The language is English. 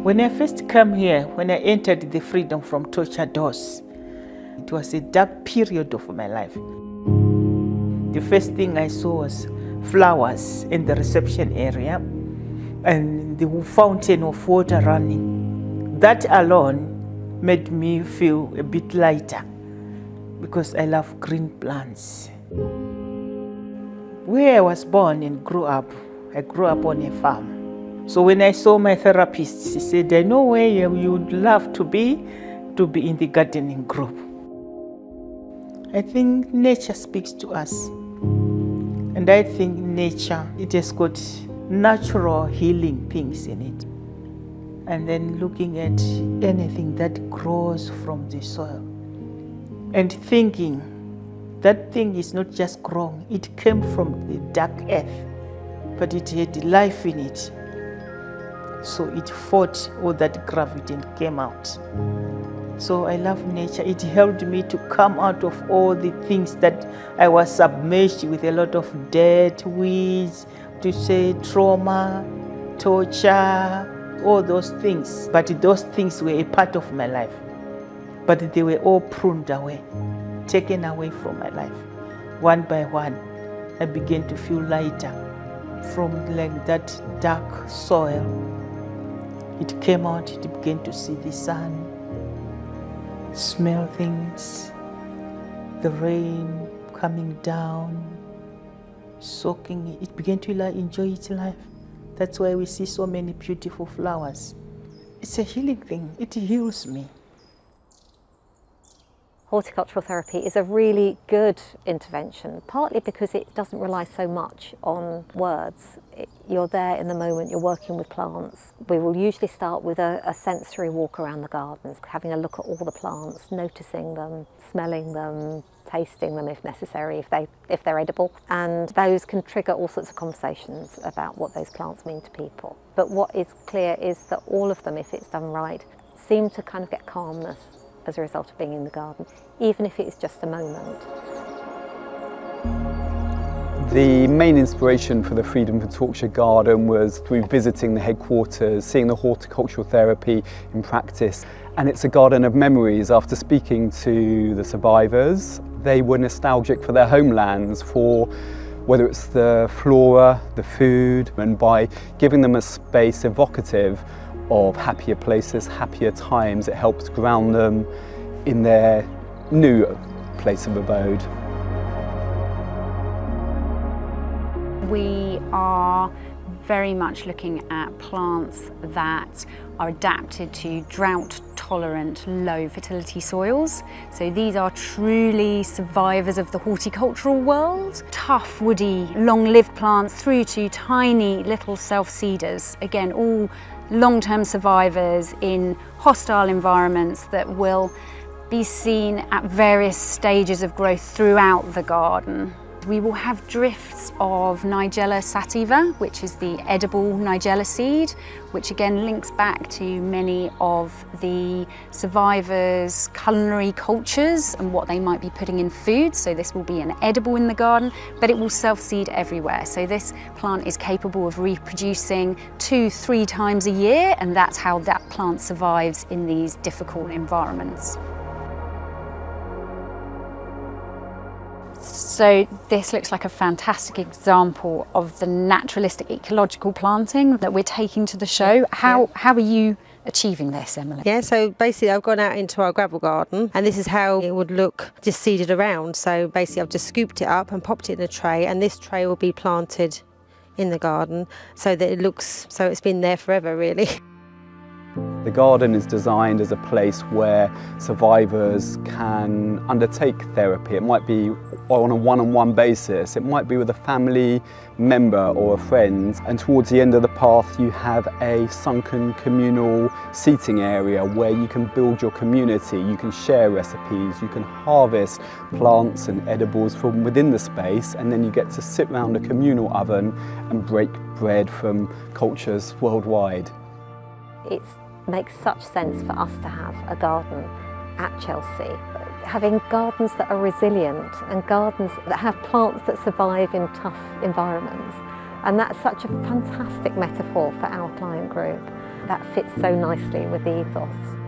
When I first came here, when I entered the Freedom from Torture doors, it was a dark period of my life. The first thing I saw was flowers in the reception area and the fountain of water running. That alone made me feel a bit lighter because I love green plants. Where I was born and grew up, I grew up on a farm. So when I saw my therapist, she said, I know where you would love to be in the gardening group. I think nature speaks to us. And I think nature, it has got natural healing things in it. And then looking at anything that grows from the soil and thinking that thing is not just grown, it came from the dark earth, but it had life in it. So it fought all that gravity and came out. So I love nature. It helped me to come out of all the things that I was submerged with, a lot of dirt, weeds, to say trauma, torture, all those things. But those things were a part of my life. But they were all pruned away, taken away from my life. One by one, I began to feel lighter from like that dark soil. It came out, it began to see the sun, smell things, the rain coming down, soaking it. It began to enjoy its life. That's why we see so many beautiful flowers. It's a healing thing. It heals me. Horticultural therapy is a really good intervention, partly because it doesn't rely so much on words. You're there in the moment, you're working with plants. We will usually start with a sensory walk around the gardens, having a look at all the plants, noticing them, smelling them, tasting them if necessary, if they're edible. And those can trigger all sorts of conversations about what those plants mean to people. But what is clear is that all of them, if it's done right, seem to kind of get calmness as a result of being in the garden, even if it's just a moment. The main inspiration for the Freedom from Torture garden was through visiting the headquarters, seeing the horticultural therapy in practice. And it's a garden of memories. After speaking to the survivors, they were nostalgic for their homelands, for whether it's the flora, the food, and by giving them a space evocative of happier places, happier times, it helps ground them in their new place of abode. We are very much looking at plants that are adapted to drought-tolerant, low-fertility soils. So these are truly survivors of the horticultural world. Tough, woody, long-lived plants through to tiny little self-seeders. Again, all long-term survivors in hostile environments that will be seen at various stages of growth throughout the garden. We will have drifts of Nigella sativa, which is the edible Nigella seed, which again links back to many of the survivors' culinary cultures and what they might be putting in food. So this will be an edible in the garden, but it will self-seed everywhere. So this plant is capable of reproducing 2-3 times a year, and that's how that plant survives in these difficult environments. So this looks like a fantastic example of the naturalistic ecological planting that we're taking to the show. How are you achieving this, Emily? Yeah, so basically I've gone out into our gravel garden and this is how it would look just seeded around. So basically I've just scooped it up and popped it in a tray, and this tray will be planted in the garden so that it looks, so it's been there forever really. The garden is designed as a place where survivors can undertake therapy. It might be on a one-on-one basis, it might be with a family member or a friend, and towards the end of the path you have a sunken communal seating area where you can build your community, you can share recipes, you can harvest plants and edibles from within the space, and then you get to sit around a communal oven and break bread from cultures worldwide. It makes such sense for us to have a garden at Chelsea. Having gardens that are resilient and gardens that have plants that survive in tough environments. And that's such a fantastic metaphor for our client group. that fits so nicely with the ethos.